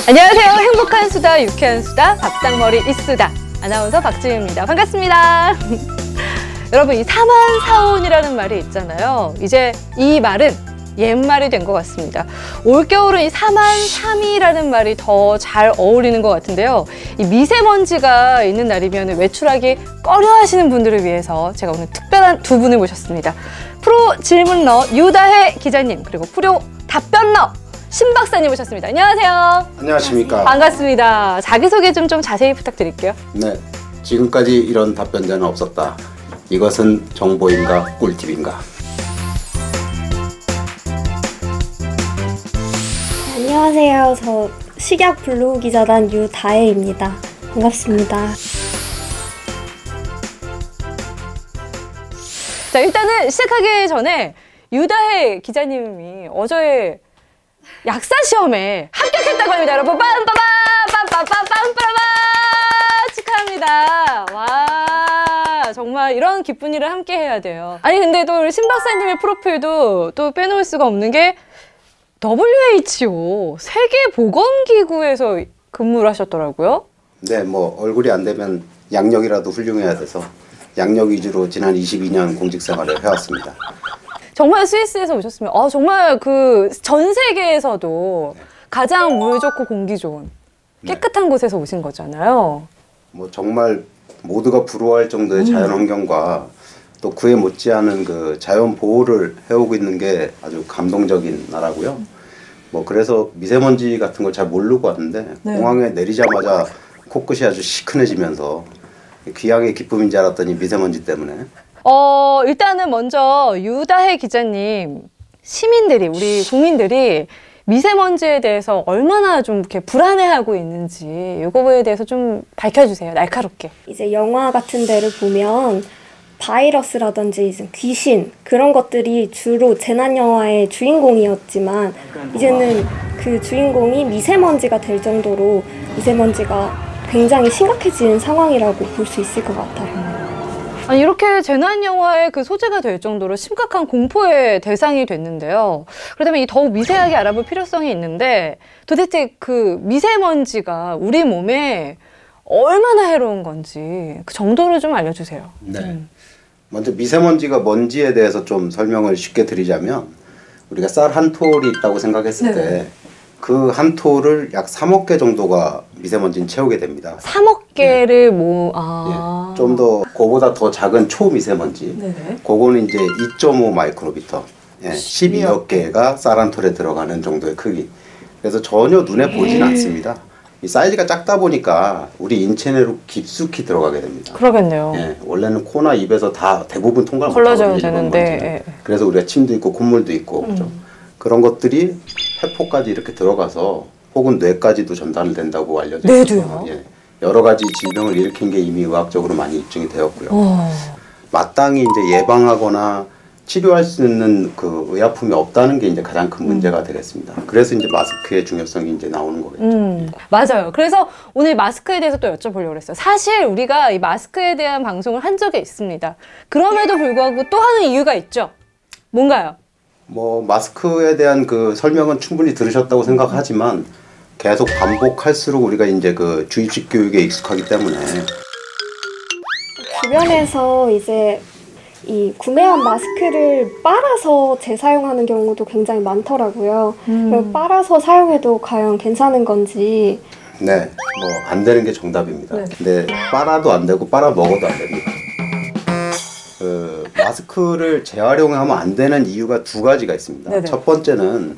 안녕하세요. 행복한 수다, 유쾌한 수다, 밥상머리 이수다. 아나운서 박지윤입니다. 반갑습니다. 여러분, 이 사만사온이라는 말이 있잖아요. 이제 이 말은 옛말이 된 것 같습니다. 올겨울은 이 사만삼이라는 말이 더 잘 어울리는 것 같은데요. 이 미세먼지가 있는 날이면 외출하기 꺼려 하시는 분들을 위해서 제가 오늘 특별한 두 분을 모셨습니다. 프로 질문러 유다혜 기자님, 그리고 프로 답변러 신 박사님 모셨습니다. 안녕하세요. 안녕하십니까. 반갑습니다. 자기소개 좀 자세히 부탁드릴게요. 네, 지금까지 이런 답변자는 없었다. 이것은 정보인가 꿀팁인가. 안녕하세요. 저 식약 블로그 기자단 유다혜입니다. 반갑습니다. 자, 일단은 시작하기 전에 유다혜 기자님이 어제 약사 시험에 합격했다고 합니다. 여러분, 빰빠밤빰빠밤빰빠라바 축하합니다. 와, 정말 이런 기쁜 일을 함께 해야 돼요. 아니, 근데 또 우리 신 박사님의 프로필도 또 빼놓을 수가 없는 게 WHO 세계보건기구에서 근무를 하셨더라고요. 네, 뭐 얼굴이 안 되면 양력이라도 훌륭해야 돼서 양력 위주로 지난 22년 공직 생활을 해왔습니다. 정말 스위스에서 오셨으면 정말 그 전 세계에서도 가장 물 좋고 공기 좋은 깨끗한 곳에서 오신 거잖아요. 뭐 정말 모두가 부러워할 정도의 자연 환경과 또 그에 못지않은 그 자연 보호를 해오고 있는 게 아주 감동적인 나라고요. 뭐 그래서 미세먼지 같은 걸 잘 모르고 왔는데 공항에 내리자마자 코끝이 아주 시큰해지면서 귀향의 기쁨인 줄 알았더니 미세먼지 때문에. 일단은 먼저 유다혜 기자님, 시민들이, 우리 국민들이 미세먼지에 대해서 얼마나 좀 이렇게 불안해하고 있는지 이거에 대해서 좀 밝혀주세요. 날카롭게. 이제 영화 같은 데를 보면 바이러스라든지 이제 귀신 그런 것들이 주로 재난 영화의 주인공이었지만 이제는 그 주인공이 미세먼지가 될 정도로 미세먼지가 굉장히 심각해진 상황이라고 볼 수 있을 것 같아요. 아니, 이렇게 재난 영화의 그 소재가 될 정도로 심각한 공포의 대상이 됐는데요. 그렇다면 이 더욱 미세하게 알아볼 필요성이 있는데 도대체 그 미세먼지가 우리 몸에 얼마나 해로운 건지 그 정도로 좀 알려주세요. 네. 먼저 미세먼지가 뭔지에 대해서 좀 설명을 쉽게 드리자면 우리가 쌀 한 톨이 있다고 생각했을 때 그 한 톨을 약 3억 개 정도가 미세먼지는 채우게 됩니다. 3억 개를 좀 더 그보다 더 작은 초미세먼지. 그거는 이제 2.5 마이크로미터. 12억 개가 쌀 한 톨에 들어가는 정도의 크기. 그래서 전혀 눈에 보이진 않습니다. 이 사이즈가 작다 보니까 우리 인체 내로 깊숙이 들어가게 됩니다. 그러겠네요. 원래는 코나 입에서 다 대부분 통과를 걸러져야 되는데. 그래서 우리가 침도 있고 콧물도 있고 그렇죠? 그런 것들이 폐포까지 이렇게 들어가서 혹은 뇌까지도 전달이 된다고 알려져 있어요. 여러 가지 질병을 일으킨 게 이미 의학적으로 많이 입증이 되었고요. 마땅히 이제 예방하거나 치료할 수 있는 그 의약품이 없다는 게 이제 가장 큰 문제가 되겠습니다. 그래서 이제 마스크의 중요성이 이제 나오는 거겠죠. 맞아요. 그래서 오늘 마스크에 대해서 또 여쭤보려고 그랬어요. 사실 우리가 이 마스크에 대한 방송을 한 적이 있습니다. 그럼에도 불구하고 또 하는 이유가 있죠. 뭔가요? 뭐 마스크에 대한 그 설명은 충분히 들으셨다고 생각하지만 계속 반복할수록 우리가 이제 그 주입식 교육에 익숙하기 때문에 주변에서 이제 이 구매한 마스크를 빨아서 재사용하는 경우도 굉장히 많더라고요. 빨아서 사용해도 과연 괜찮은 건지. 네, 뭐 안 되는 게 정답입니다. 근데 빨아도 안 되고 빨아 먹어도 안 됩니다. 그 마스크를 재활용하면 안 되는 이유가 두 가지가 있습니다. 첫 번째는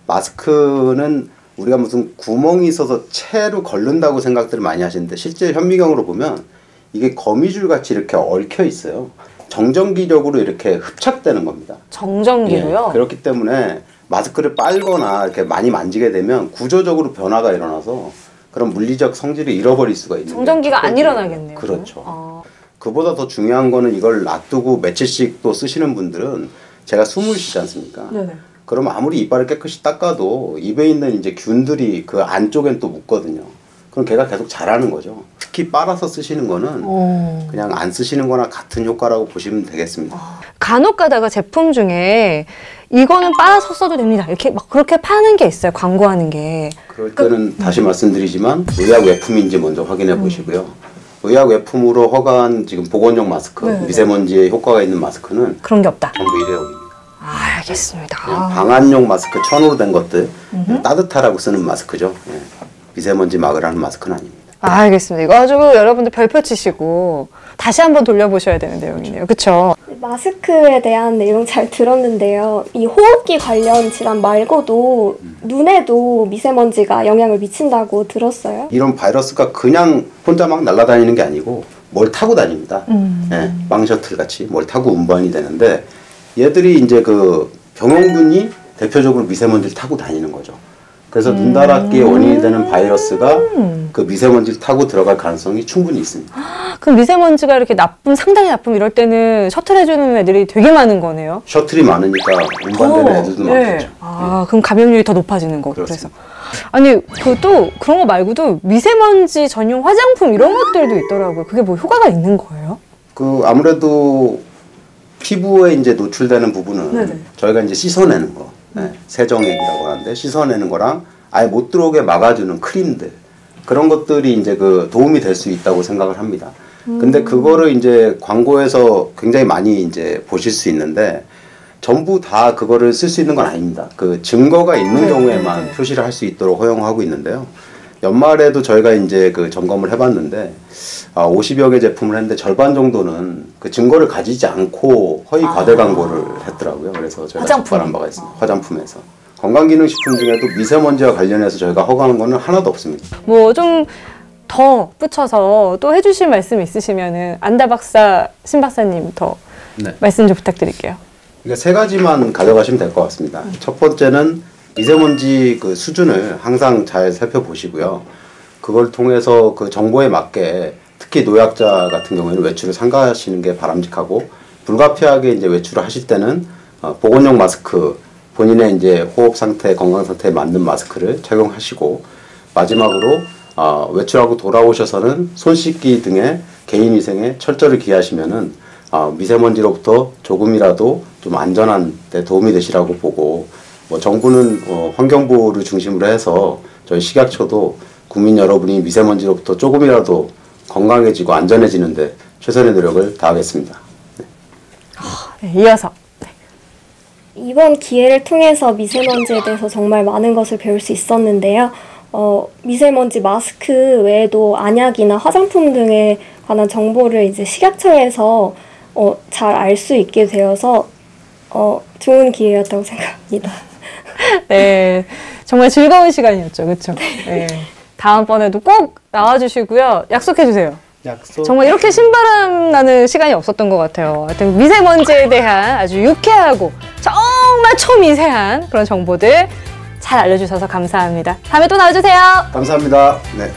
마스크는 우리가 무슨 구멍이 있어서 채로 걸른다고 생각들을 많이 하시는데 실제 현미경으로 보면 이게 거미줄 같이 이렇게 얽혀 있어요. 정전기적으로 이렇게 흡착되는 겁니다. 정전기로요? 그렇기 때문에 마스크를 빨거나 이렇게 많이 만지게 되면 구조적으로 변화가 일어나서 그런 물리적 성질을 잃어버릴 수가 있는 정전기가 안 일어나겠네요. 그렇죠. 그보다 더 중요한 거는 이걸 놔두고 며칠씩 또 쓰시는 분들은 제가 숨을 쉬지 않습니까? 그럼 아무리 이빨을 깨끗이 닦아도 입에 있는 이제 균들이 그 안쪽엔 또 묻거든요. 그럼 걔가 계속 자라는 거죠. 특히 빨아서 쓰시는 거는 그냥 안 쓰시는 거나 같은 효과라고 보시면 되겠습니다. 간혹 가다가 제품 중에 이거는 빨아서 써도 됩니다. 이렇게 막 그렇게 파는 게 있어요. 광고하는 게. 그럴 때는 다시 말씀드리지만 의약 외품인지 먼저 확인해 보시고요. 의약 외품으로 허가한 지금 보건용 마스크, 네. 미세먼지에 효과가 있는 마스크는 그런 게 없다. 전부 일회용입니다. 아, 알겠습니다. 그냥 방한용 마스크 천으로 된 것들, 따뜻하라고 쓰는 마스크죠. 예. 미세먼지 막으라는 마스크는 아닙니다. 아, 알겠습니다. 이거 가지고 여러분들 별표 치시고 다시 한번 돌려보셔야 되는 내용이네요. 그렇죠? 마스크에 대한 내용 잘 들었는데요. 이 호흡기 관련 질환 말고도 눈에도 미세먼지가 영향을 미친다고 들었어요. 이런 바이러스가 그냥 혼자 막 날아다니는 게 아니고 뭘 타고 다닙니다. 예, 빵 셔틀 같이 뭘 타고 운반이 되는데 얘들이 이제 그 병원균이 대표적으로 미세먼지를 타고 다니는 거죠. 그래서 눈다랗기의 원인이 되는 바이러스가 그 미세먼지를 타고 들어갈 가능성이 충분히 있습니다. 그럼 미세먼지가 이렇게 상당히 나쁨 이럴 때는 셔틀 해주는 애들이 되게 많은 거네요. 셔틀이 많으니까 운반되는 애들도 많겠죠. 아, 그럼 감염률이 더 높아지는 거고. 그래서. 그렇습니다. 아니, 또 그런 거 말고도 미세먼지 전용 화장품 이런 것들도 있더라고요. 그게 뭐 효과가 있는 거예요? 그 아무래도 피부에 이제 노출되는 부분은 네네. 저희가 이제 씻어내는 거, 세정액이라고 하는데 씻어내는 거랑 아예 못 들어오게 막아주는 크림들 그런 것들이 이제 그 도움이 될 수 있다고 생각을 합니다. 근데 그거를 이제 광고에서 굉장히 많이 이제 보실 수 있는데 전부 다 그거를 쓸 수 있는 건 아닙니다. 그 증거가 있는 경우에만 표시를 할 수 있도록 허용하고 있는데요. 연말에도 저희가 이제 그 점검을 해봤는데 50여 개 제품을 했는데 절반 정도는 그 증거를 가지지 않고 허위 과대 광고를 했더라고요. 그래서 저희가 적발한 바가 있습니다. 화장품에서. 건강기능식품 중에도 미세먼지와 관련해서 저희가 허가한 거는 하나도 없습니다. 뭐 좀 더 붙여서 또 해주실 말씀 있으시면은 안다 박사, 신 박사님 더 말씀 좀 부탁드릴게요. 그러니까 세 가지만 가져가시면 될 것 같습니다. 첫 번째는 미세먼지 그 수준을 항상 잘 살펴보시고요. 그걸 통해서 그 정보에 맞게 특히 노약자 같은 경우에는 외출을 삼가하시는 게 바람직하고 불가피하게 이제 외출을 하실 때는 보건용 마스크 본인의 이제 호흡 상태, 건강 상태에 맞는 마스크를 착용하시고 마지막으로 외출하고 돌아오셔서는 손 씻기 등의 개인 위생에 철저히 기하시면은 미세먼지로부터 조금이라도 좀 안전한 데 도움이 되시라고 보고 뭐 정부는 환경부를 중심으로 해서 저희 식약처도 국민 여러분이 미세먼지로부터 조금이라도 건강해지고 안전해지는데 최선의 노력을 다하겠습니다. 네, 이어서. 이번 기회를 통해서 미세먼지에 대해서 정말 많은 것을 배울 수 있었는데요. 미세먼지 마스크 외에도 안약이나 화장품 등에 관한 정보를 이제 식약처에서 잘 알 수 있게 되어서 좋은 기회였다고 생각합니다. 네, 정말 즐거운 시간이었죠. 그렇죠? 네. 다음번에도 꼭 나와주시고요. 약속해주세요. 약속. 정말 이렇게 신바람 나는 시간이 없었던 것 같아요. 하여튼 미세먼지에 대한 아주 유쾌하고 정말 초미세한 그런 정보들 잘 알려주셔서 감사합니다. 다음에 또 나와주세요. 감사합니다. 네.